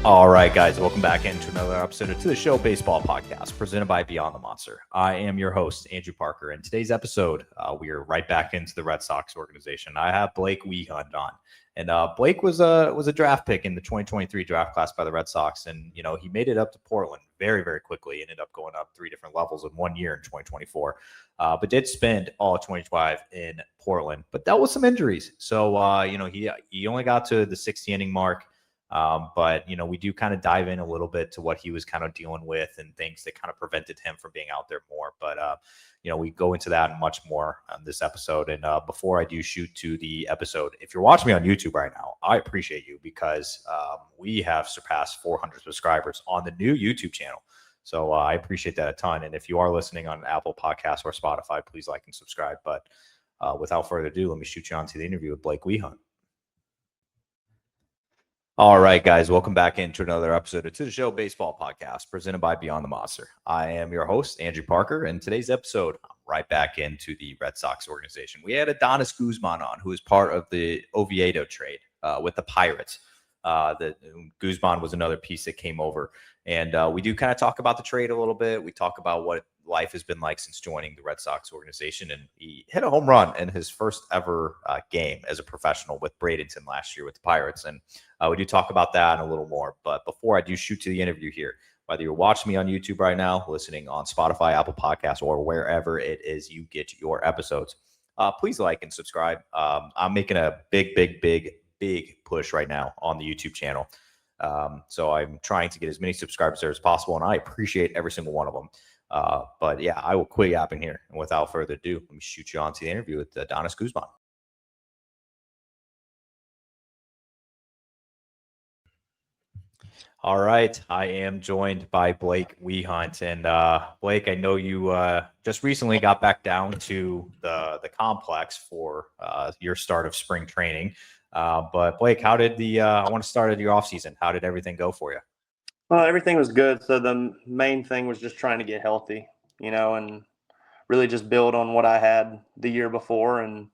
All right, guys, welcome back into another episode of To The Show Baseball Podcast presented by Beyond the Monster. I am your host, Andrew Parker, and today's episode, we are right back into the Red Sox organization. I have Blake Wehunt on, and Blake was a draft pick in the 2023 draft class by the Red Sox, and he made it up to Portland very, very quickly. Ended up going up 3 different levels in 1 year in 2024, but did spend all of 2025 in Portland, but dealt with some injuries. So he only got to the 60 inning mark. But we do kind of dive in a little bit to what he was kind of dealing with and things that kind of prevented him from being out there more. But we go into that and much more on this episode. And before I do shoot to the episode, if you're watching me on YouTube right now, I appreciate you because we have surpassed 400 subscribers on the new YouTube channel. So I appreciate that a ton. And if you are listening on Apple Podcasts or Spotify, please like and subscribe. But without further ado, let me shoot you on to the interview with Blake Wehunt. All right, guys, welcome back into another episode of To The Show Baseball Podcast presented by Beyond the Monster. I am your host, Andrew Parker, and today's episode, I'm right back into the Red Sox organization. We had Adonis Guzman on, who is part of the Oviedo trade with the Pirates. Guzman was another piece that came over, and we do kind of talk about the trade a little bit. We talk about what life has been like since joining the Red Sox organization, and he hit a home run in his first ever game as a professional with Bradenton last year with the Pirates, and we do talk about that and a little more. But before I do shoot to the interview here, whether you're watching me on YouTube right now, listening on Spotify, Apple Podcasts, or wherever it is you get your episodes, please like and subscribe. I'm making a big push right now on the YouTube channel. So I'm trying to get as many subscribers there as possible, and I appreciate every single one of them. But yeah, I will quit yapping here. And without further ado, let me shoot you on to the interview with Adonis Guzman. All right, I am joined by Blake Wehunt, and Blake, I know you just recently got back down to the complex for your start of spring training. But Blake, how did I want to start at your off season? How did everything go for you? Well, everything was good. So the main thing was just trying to get healthy, and really just build on what I had the year before and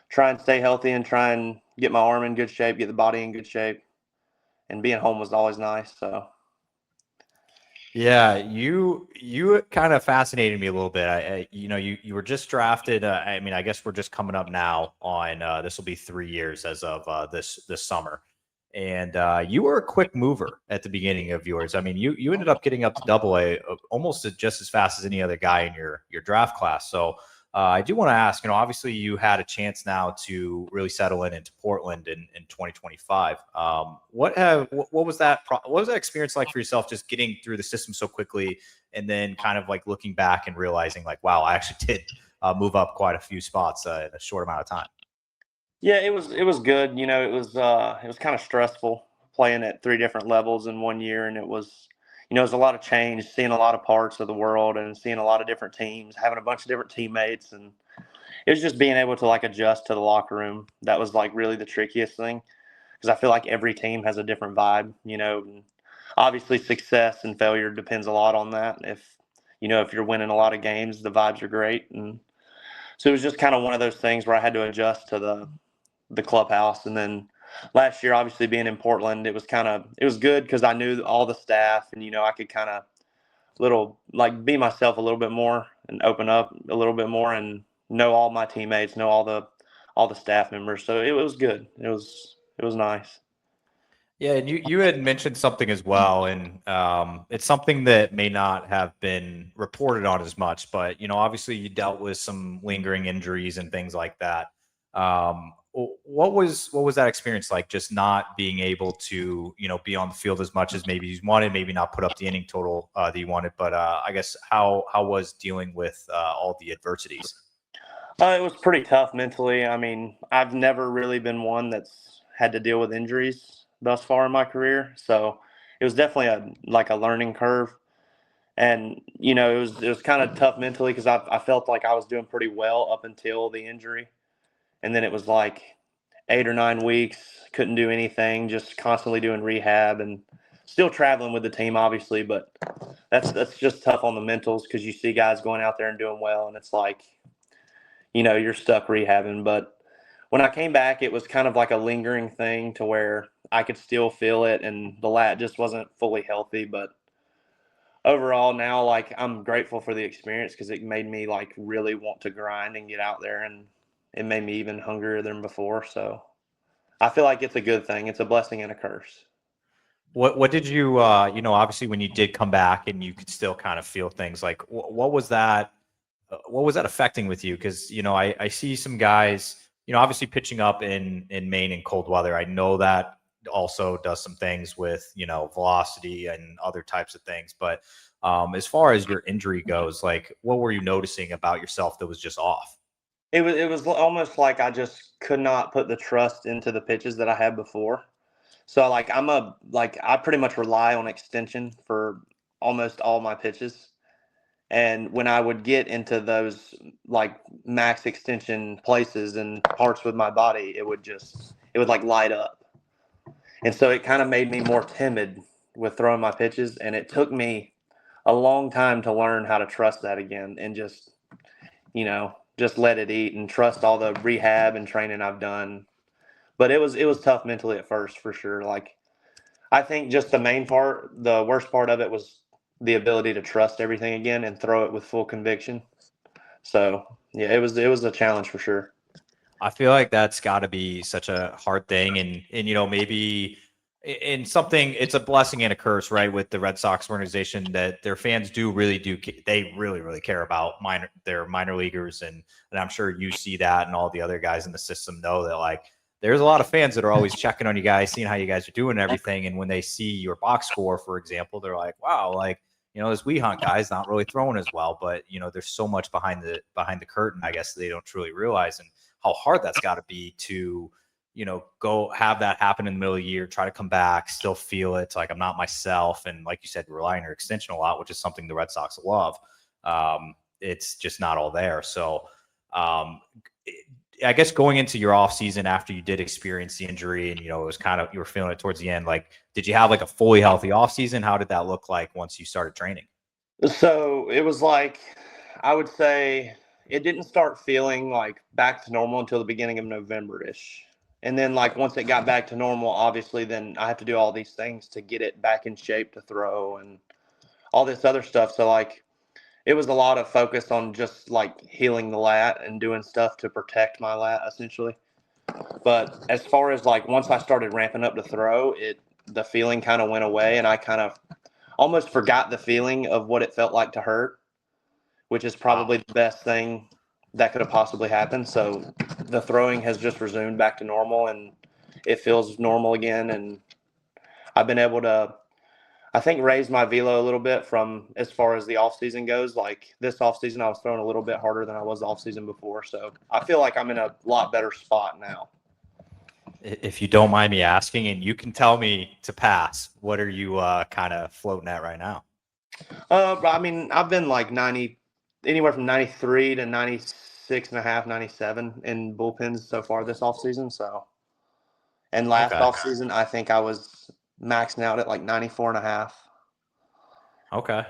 try and stay healthy and try and get my arm in good shape, get the body in good shape. And being home was always nice. So yeah, you kind of fascinated me a little bit. You were just drafted. I mean, I guess we're just coming up now on this will be 3 years as of this summer. And you were a quick mover at the beginning of yours. I mean, you ended up getting up to Double-A almost just as fast as any other guy in your draft class. So I do want to ask, obviously you had a chance now to really settle into Portland in 2025. What was that experience like for yourself, just getting through the system so quickly, and then kind of like looking back and realizing like, wow, I actually did move up quite a few spots in a short amount of time. yeah, it was good. It was kind of stressful playing at 3 different levels in 1 year, and it was a lot of change, seeing a lot of parts of the world and seeing a lot of different teams, having a bunch of different teammates, and it was just being able to like adjust to the locker room. That was like really the trickiest thing because I feel like every team has a different vibe. And obviously success and failure depends a lot on that. If you're winning a lot of games, the vibes are great, and so it was just kind of one of those things where I had to adjust to the clubhouse. And then last year, obviously being in Portland, it was good because I knew all the staff, and I could kind of little like be myself a little bit more and open up a little bit more and know all my teammates, know all the staff members. So it was good. It was nice. Yeah, and you had mentioned something as well, and it's something that may not have been reported on as much, but obviously you dealt with some lingering injuries and things like that. What was that experience like? Just not being able to be on the field as much as maybe you wanted, maybe not put up the inning total that you wanted, but I guess how was dealing with all the adversities? It was pretty tough mentally. I mean, I've never really been one that's had to deal with injuries thus far in my career, so it was definitely a learning curve. And it was kind of tough mentally because I felt like I was doing pretty well up until the injury, and then it was like 8 or 9 weeks, couldn't do anything, just constantly doing rehab and still traveling with the team, obviously. But that's just tough on the mentals because you see guys going out there and doing well, and it's like you're stuck rehabbing. But when I came back, it was kind of like a lingering thing to where I could still feel it, and the lat just wasn't fully healthy. But overall, now like I'm grateful for the experience because it made me like really want to grind and get out there, and it made me even hungrier than before. So I feel like it's a good thing. It's a blessing and a curse. What did you obviously when you did come back and you could still kind of feel things, like what was that? What was that affecting with you? Because I see some guys, obviously pitching up in Maine in cold weather. I know that also does some things with velocity and other types of things. But as far as your injury goes, like what were you noticing about yourself that was just off? It was almost like I just could not put the trust into the pitches that I had before. So like I pretty much rely on extension for almost all my pitches. And when I would get into those like max extension places and parts with my body, it would like light up. And so it kind of made me more timid with throwing my pitches. And it took me a long time to learn how to trust that again and just let it eat and trust all the rehab and training I've done. But it was tough mentally at first for sure. Like I think just the worst part of it was the ability to trust everything again and throw it with full conviction. So yeah, it was a challenge for sure. I feel like that's got to be such a hard thing, and maybe in something, it's a blessing and a curse, right? With the Red Sox organization, that their fans they really really care about their minor leaguers, and I'm sure you see that, and all the other guys in the system know that, like, there's a lot of fans that are always checking on you guys, seeing how you guys are doing and everything, and when they see your box score, for example, they're like, wow, like, this Wehunt guy's not really throwing as well, but there's so much behind the curtain, I guess they don't truly realize, and how hard that's got to be to, go have that happen in the middle of the year, try to come back, still feel it. Like, I'm not myself. And like you said, rely on your extension a lot, which is something the Red Sox love. It's just not all there. So I guess going into your off season after you did experience the injury and, it was kind of, you were feeling it towards the end, like, did you have like a fully healthy off season? How did that look like once you started training? So it was like I would say it didn't start feeling like back to normal until the beginning of November ish. And then like once it got back to normal, obviously then I have to do all these things to get it back in shape to throw and all this other stuff. So like it was a lot of focus on just like healing the lat and doing stuff to protect my lat essentially. But as far as like once I started ramping up to throw, the feeling kind of went away and I kind of almost forgot the feeling of what it felt like to hurt, which is Wow. probably the best thing that could have possibly happened. So the throwing has just resumed back to normal and it feels normal again. And I've been able to, I think, raise my velo a little bit from as far as the off season goes. Like this off season, I was throwing a little bit harder than I was off season before. So I feel like I'm in a lot better spot now. If you don't mind me asking, and you can tell me to pass, what are you kind of floating at right now? I mean, I've been like 90, anywhere from 93 to 96 and a half, 97 in bullpens so far this offseason. So, and last Okay. offseason, I think I was maxing out at like 94 and a half. Okay.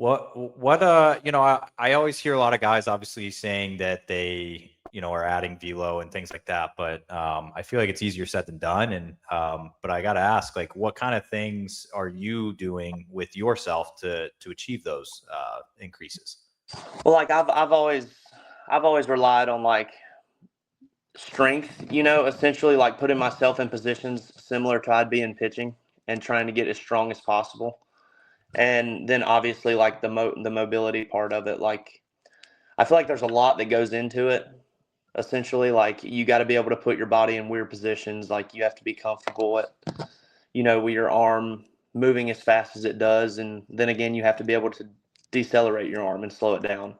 I always hear a lot of guys obviously saying that they, are adding velo and things like that, but I feel like it's easier said than done. And but I got to ask, like, what kind of things are you doing with yourself to achieve those increases? Well, like I've always relied on like strength, essentially like putting myself in positions similar to I'd be in pitching and trying to get as strong as possible. And then obviously like the mobility part of it, like I feel like there's a lot that goes into it. Essentially, like you got to be able to put your body in weird positions. Like you have to be comfortable with your arm moving as fast as it does, and then again, you have to be able to decelerate your arm and slow it down.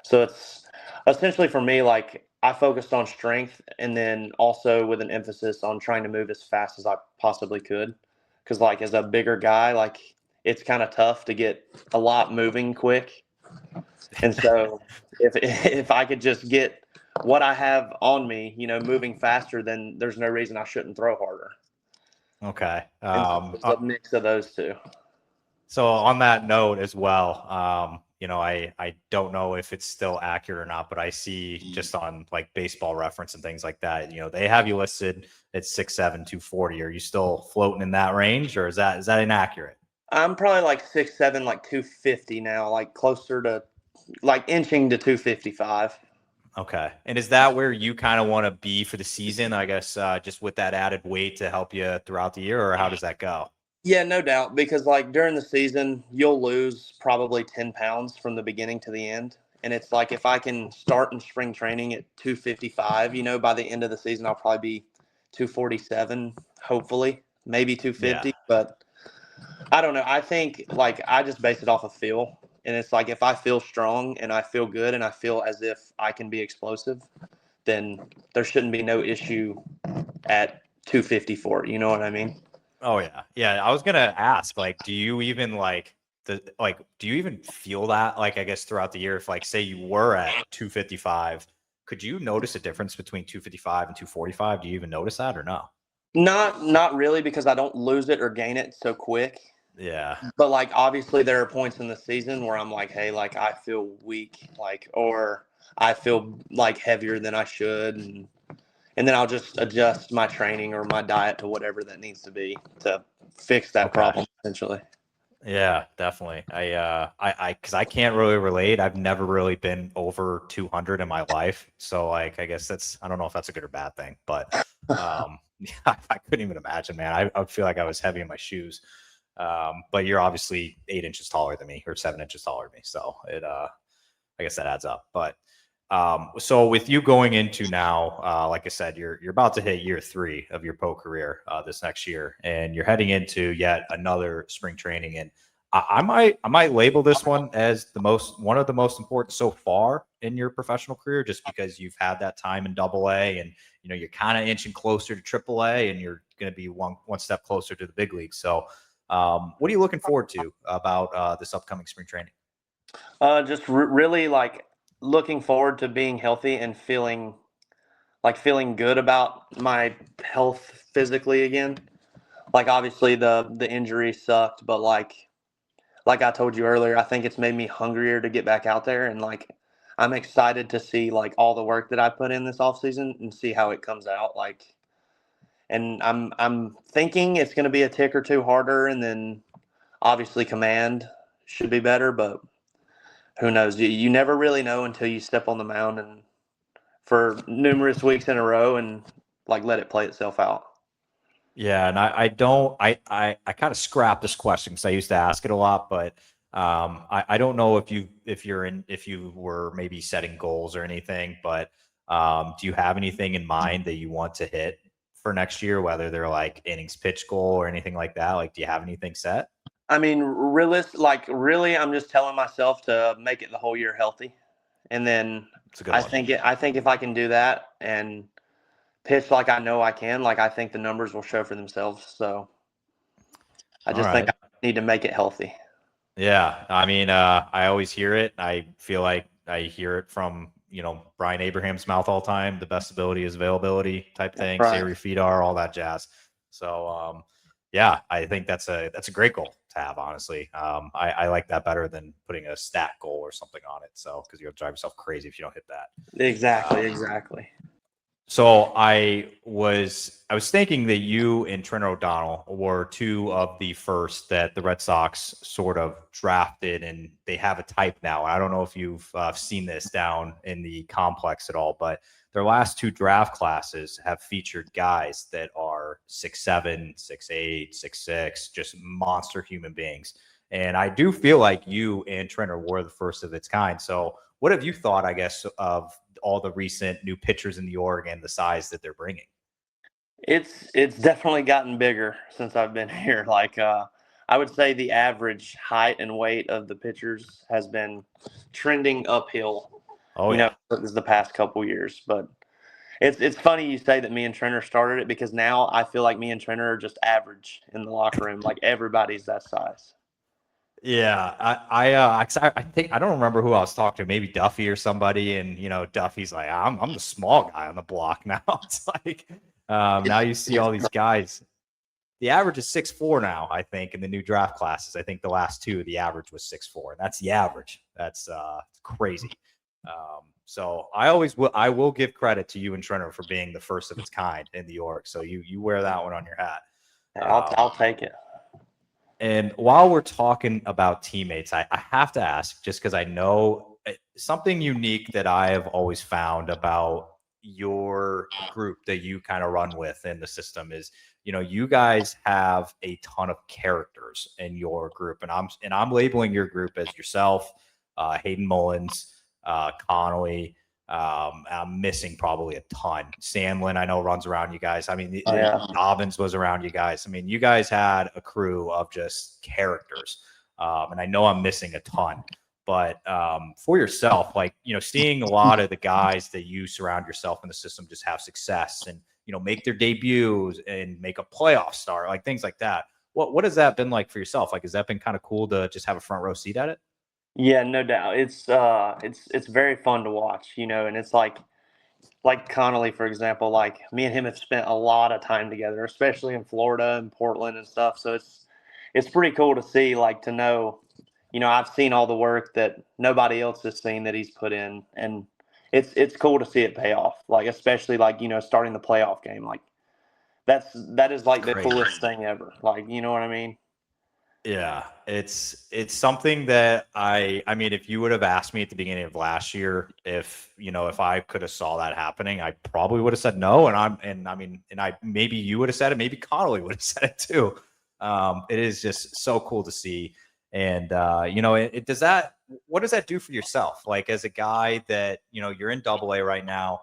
So it's essentially for me, like I focused on strength, and then also with an emphasis on trying to move as fast as I possibly could. Because like as a bigger guy, like it's kind of tough to get a lot moving quick. And so if I could just get what I have on me, moving faster, then there's no reason I shouldn't throw harder. Okay. And so it's a mix of those two. So on that note as well, I don't know if it's still accurate or not, but I see just on like Baseball Reference and things like that, they have you listed at 6'7", 240. Are you still floating in that range, or is that inaccurate? I'm probably like 6'7", like 250 now, like closer to like inching to 255. Okay. And is that where you kind of want to be for the season, I guess, just with that added weight to help you throughout the year, or how does that go? Yeah, no doubt. Because like during the season, you'll lose probably 10 pounds from the beginning to the end. And it's like if I can start in spring training at 255, by the end of the season, I'll probably be 247, hopefully, maybe Yeah. 250. But I don't know. I think like I just base it off of feel. And it's like if I feel strong and I feel good and I feel as if I can be explosive, then there shouldn't be no issue at 254. You know what I mean? Oh yeah. Yeah. I was gonna ask, like, do you even do you even feel that, like, I guess throughout the year, if like say you were at 255, could you notice a difference between 255 and 245? Do you even notice that or no? Not really because I don't lose it or gain it so quick. Yeah. But like obviously there are points in the season where I'm like, hey, like I feel weak, like or I feel like heavier than I should, and then I'll just adjust my training or my diet to whatever that needs to be to fix that Okay. problem essentially. Yeah, definitely. Because I can't really relate. I've never really been over 200 in my life, so like, I guess I don't know if that's a good or bad thing, but yeah, I couldn't even imagine, man. I would feel like I was heavy in my shoes. But you're obviously 8 inches taller than me, or 7 inches taller than me, so I guess that adds up. But so with you going into now, like I said, you're about to hit year 3 of your pro career this next year, and you're heading into yet another spring training. And I might label this one as one of the most important so far in your professional career, just because you've had that time in Double A, and you're kind of inching closer to Triple A, and you're going to be one step closer to the big league. So, what are you looking forward to about this upcoming spring training? Just really like looking forward to being healthy and feeling good about my health physically again. Like obviously the injury sucked, but like I told you earlier, I think it's made me hungrier to get back out there, and like I'm excited to see like all the work that I put in this off season and see how it comes out. Like, and I'm thinking it's going to be a tick or two harder, and then obviously command should be better, but who knows? You never really know until you step on the mound and for numerous weeks in a row and like let it play itself out. Yeah, and I don't I kind of scrapped this question because I used to ask it a lot, but I don't know if you were maybe setting goals or anything, but do you have anything in mind that you want to hit for next year, whether they're like innings pitch goal or anything like that? Like, do you have anything set? I mean, really, I'm just telling myself to make it the whole year healthy, and then It's a good one. I think if I can do that and pitch like I know I can, like I think the numbers will show for themselves. So I All just think right. I need to make it healthy. Yeah, I mean, I always hear it. I feel like I hear it from Brian Abraham's mouth all the time. The best ability is availability type thing. Say Right. where your feet are, all that jazz. So, yeah, I think that's a great goal to have. Honestly, I like that better than putting a stat goal or something on it. So, because you'll drive yourself crazy if you don't hit that. Exactly. Um, Exactly. so I was thinking that you and Trent O'Donnell were two of the first that the Red Sox sort of drafted, and they have a type now. I don't know if you've seen this down in the complex at all, but their last 2 draft classes have featured guys that are 6'7", 6'8", 6'6", just monster human beings. And I do feel like you and Trent were the first of its kind. So what have you thought, I guess, of all the recent new pitchers in the org and the size that they're bringing? It's definitely gotten bigger since I've been here. Like I would say the average height and weight of the pitchers has been trending uphill. Oh yeah. This the past couple years, but it's funny you say that me and Trenner started it because now I feel like me and Trenner are just average in the locker room. Like everybody's that size. Yeah, I think I don't remember who I was talking to, maybe Duffy or somebody, and Duffy's like, I'm the small guy on the block now. It's like now you see all these guys. the average is 6'4" now, I think, in the new draft classes. I think the last two, the average was 6'4", and that's the average. That's crazy. So I will give credit to you and Trenter for being the first of its kind in New York. So you wear that one on your hat. I'll take it. And while we're talking about teammates, I have to ask, just because I know something unique that I have always found about your group that you kind of run with in the system is, you guys have a ton of characters in your group, and I'm labeling your group as yourself, Hayden Mullins, Connolly. I'm missing probably a ton. Sandlin, I know, runs around you guys. I mean, Dobbins was around you guys. I mean, you guys had a crew of just characters. And I know I'm missing a ton. But for yourself, like, seeing a lot of the guys that you surround yourself in the system just have success and, make their debuts and make a playoff start, like things like that. What has that been like for yourself? Like, has that been kind of cool to just have a front row seat at it? Yeah, no doubt. It's very fun to watch, and it's like Connolly, for example. Like, me and him have spent a lot of time together, especially in Florida and Portland and stuff. So it's pretty cool to see, like, to know, I've seen all the work that nobody else has seen that he's put in, and it's cool to see it pay off. Like, especially like, starting the playoff game. Like, that is like the coolest thing ever. Like, you know what I mean? Yeah, it's something that I mean, if you would have asked me at the beginning of last year, if I could have saw that happening, I probably would have said no. And maybe you would have said it, maybe Connolly would have said it too. It is just so cool to see. And what does that do for yourself? Like, as a guy that, you're in AA right now,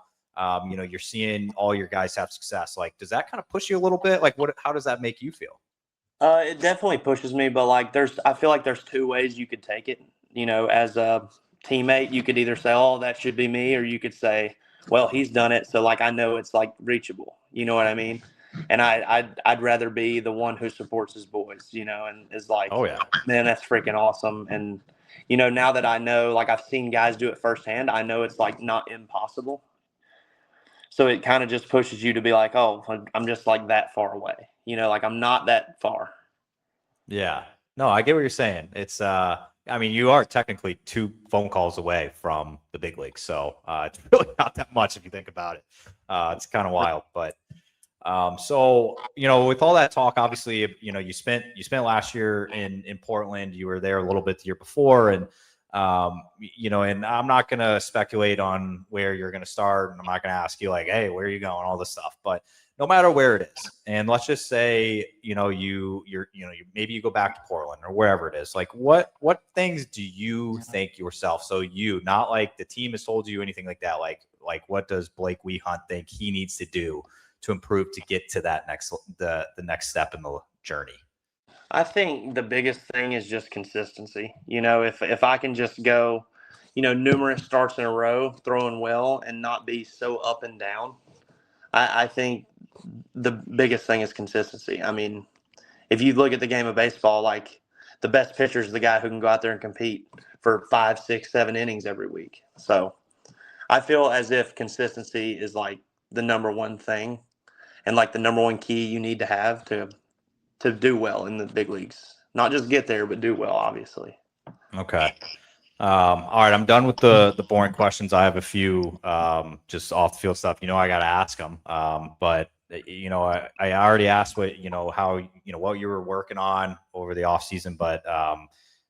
you're seeing all your guys have success. Like, does that kind of push you a little bit? Like, how does that make you feel? It definitely pushes me, but like I feel like there's two ways you could take it. As a teammate, you could either say, "Oh, that should be me," or you could say, "Well, he's done it, so like I know it's like reachable." You know what I mean? And I'd rather be the one who supports his boys, and is like, "Oh yeah, man, that's freaking awesome." And now that I know, like, I've seen guys do it firsthand, I know it's like not impossible. So it kind of just pushes you to be like, "Oh, I'm just like that far away." Like, I'm not that far. Yeah. No, I get what you're saying. It's I mean, you are technically 2 phone calls away from the big leagues, so it's really not that much if you think about it. It's kind of wild, but so with all that talk, obviously, you spent last year in Portland. You were there a little bit the year before, and and I'm not going to speculate on where you're going to start, and I'm not going to ask you like, hey, where are you going, all this stuff, but no matter where it is, and let's just say, maybe you go back to Portland or wherever it is, like what things do you think yourself? So not like the team has told you anything like that. Like what does Blake Wehunt think he needs to do to improve to get to that the next step in the journey? I think the biggest thing is just consistency. If I can just go, numerous starts in a row, throwing well, and not be so up and down, I think the biggest thing is consistency. I mean, if you look at the game of baseball, like, the best pitcher is the guy who can go out there and compete for 5, 6, 7 innings every week. So I feel as if consistency is like the number one thing, and like the number one key you need to have to do well in the big leagues. Not just get there, but do well, obviously. Okay. All right, I'm done with the boring questions. I have a few just off the field stuff. I got to ask them. But I already asked what how what you were working on over the off season. But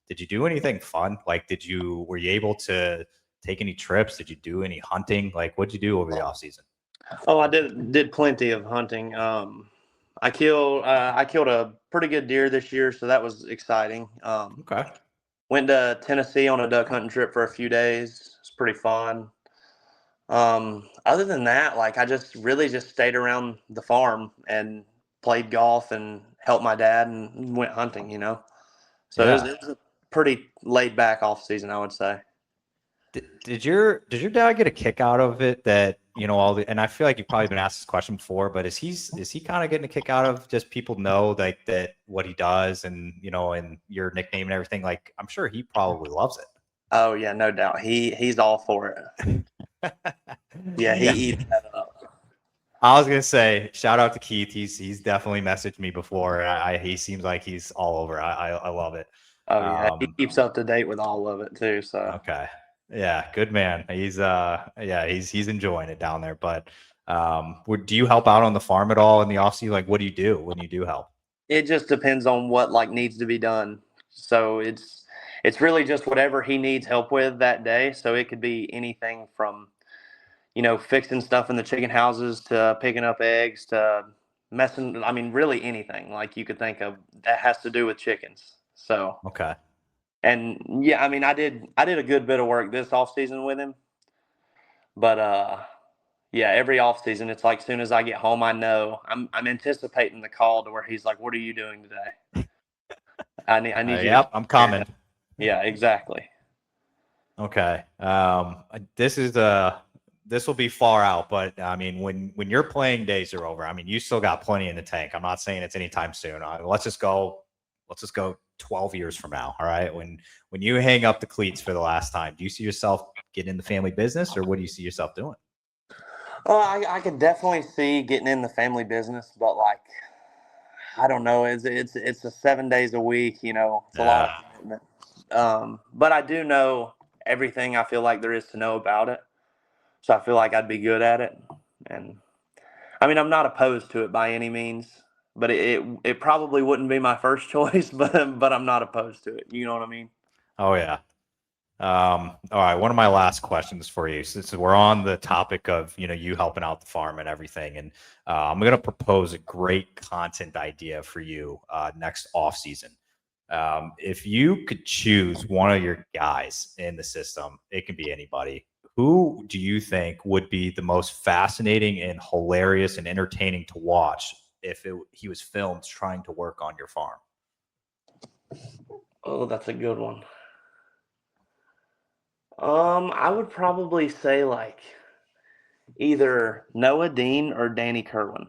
did you do anything fun? Like, were you able to take any trips? Did you do any hunting? Like, what'd you do over the off season? Oh, I did plenty of hunting. I killed a pretty good deer this year, so that was exciting. Okay. Went to Tennessee on a duck hunting trip for a few days. It's pretty fun. Other than that, like, I just really just stayed around the farm and played golf and helped my dad and went hunting, So Yeah. it was a pretty laid back off season, I would say. Did your dad get a kick out of it that, and I feel like you've probably been asked this question before, but is he kind of getting a kick out of just people know like that what he does and, and your nickname and everything? Like, I'm sure he probably loves it. Oh yeah, no doubt. He's all for it. Yeah, he eats that up. I was gonna say, shout out to Keith. He's definitely messaged me before. He seems like he's all over. I love it. Oh yeah, he keeps up to date with all of it too. So Okay. Yeah, good man. He's enjoying it down there. But do you help out on the farm at all in the off season? Like, what do you do when you do help? it just depends on what like needs to be done. So it's really just whatever he needs help with that day. So it could be anything from fixing stuff in the chicken houses to picking up eggs to messing. I mean, really anything like you could think of that has to do with chickens. So Okay. and yeah, I mean, I did a good bit of work this off season with him, but yeah, every off season, it's like soon as I get home, I know I'm anticipating the call to where he's like, "What are you doing today? I need you to." Yep, I'm coming. Yeah, exactly. Okay. This will be far out, but I mean, when your playing days are over, I mean, you still got plenty in the tank. I'm not saying it's anytime soon. Let's just go 12 years from now. All right. When you hang up the cleats for the last time, do you see yourself getting in the family business, or what do you see yourself doing? I could definitely see getting in the family business, but like I don't know, it's a 7 days a week, it's a lot of commitment. But I do know everything I feel like there is to know about it, so I feel like I'd be good at it. And I mean, I'm not opposed to it by any means, but it probably wouldn't be my first choice, but I'm not opposed to it. You know what I mean? Oh yeah. All right. One of my last questions for you, since we're on the topic of, you helping out the farm and everything. And I'm going to propose a great content idea for you next off season. If you could choose one of your guys in the system, it can be anybody. Who do you think would be the most fascinating and hilarious and entertaining to watch if he was filmed trying to work on your farm? Oh, that's a good one. I would probably say like either Noah Dean or Danny Kerwin.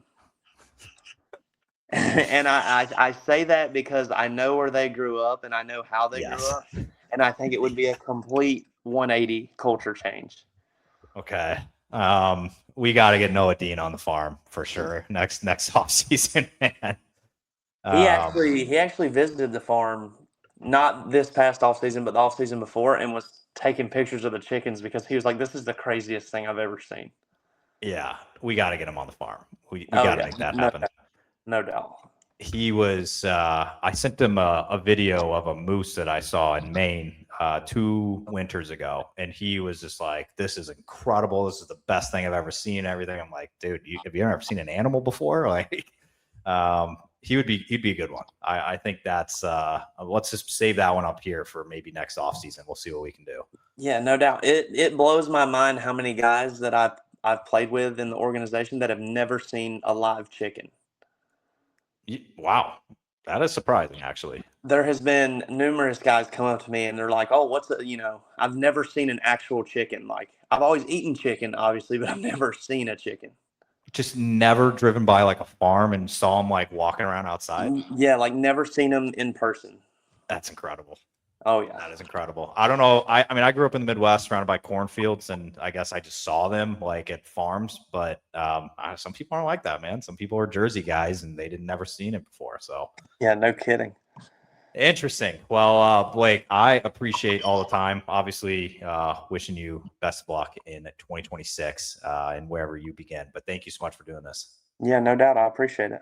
And I say that because I know where they grew up and I know how they grew Yes. up. And I think it would be a complete 180 culture change. Okay. We got to get Noah Dean on the farm for sure next off season, man. He actually visited the farm not this past off season, but the off season before, and was taking pictures of the chickens because he was like, "This is the craziest thing I've ever seen." Yeah, we got to get him on the farm. We Oh got to yeah, make that no happen. doubt, no doubt. He was. I sent him a video of a moose that I saw in Maine 2 winters ago, and he was just like, "This is incredible. This is the best thing I've ever seen." Everything. I'm like, dude, have you ever seen an animal before? Like, he'd be a good one. I think that's. Let's just save that one up here for maybe next off season. We'll see what we can do. Yeah, no doubt. It blows my mind how many guys that I've played with in the organization that have never seen a live chicken. Wow, that is surprising, actually. There has been numerous guys come up to me and they're like, "Oh, I've never seen an actual chicken. Like I've always eaten chicken, obviously, but I've never seen a chicken." Just never driven by like a farm and saw him like walking around outside. Yeah, like never seen them in person. That's incredible. Oh yeah. That is incredible. I don't know. I mean, I grew up in the Midwest surrounded by cornfields, and I guess I just saw them like at farms. But some people aren't like that, man. Some people are Jersey guys, and they didn't never seen it before. So Yeah, no kidding. interesting. Well, Blake, I appreciate all the time. Obviously, wishing you best of luck in 2026 and wherever you begin. But thank you so much for doing this. Yeah, no doubt. I appreciate it.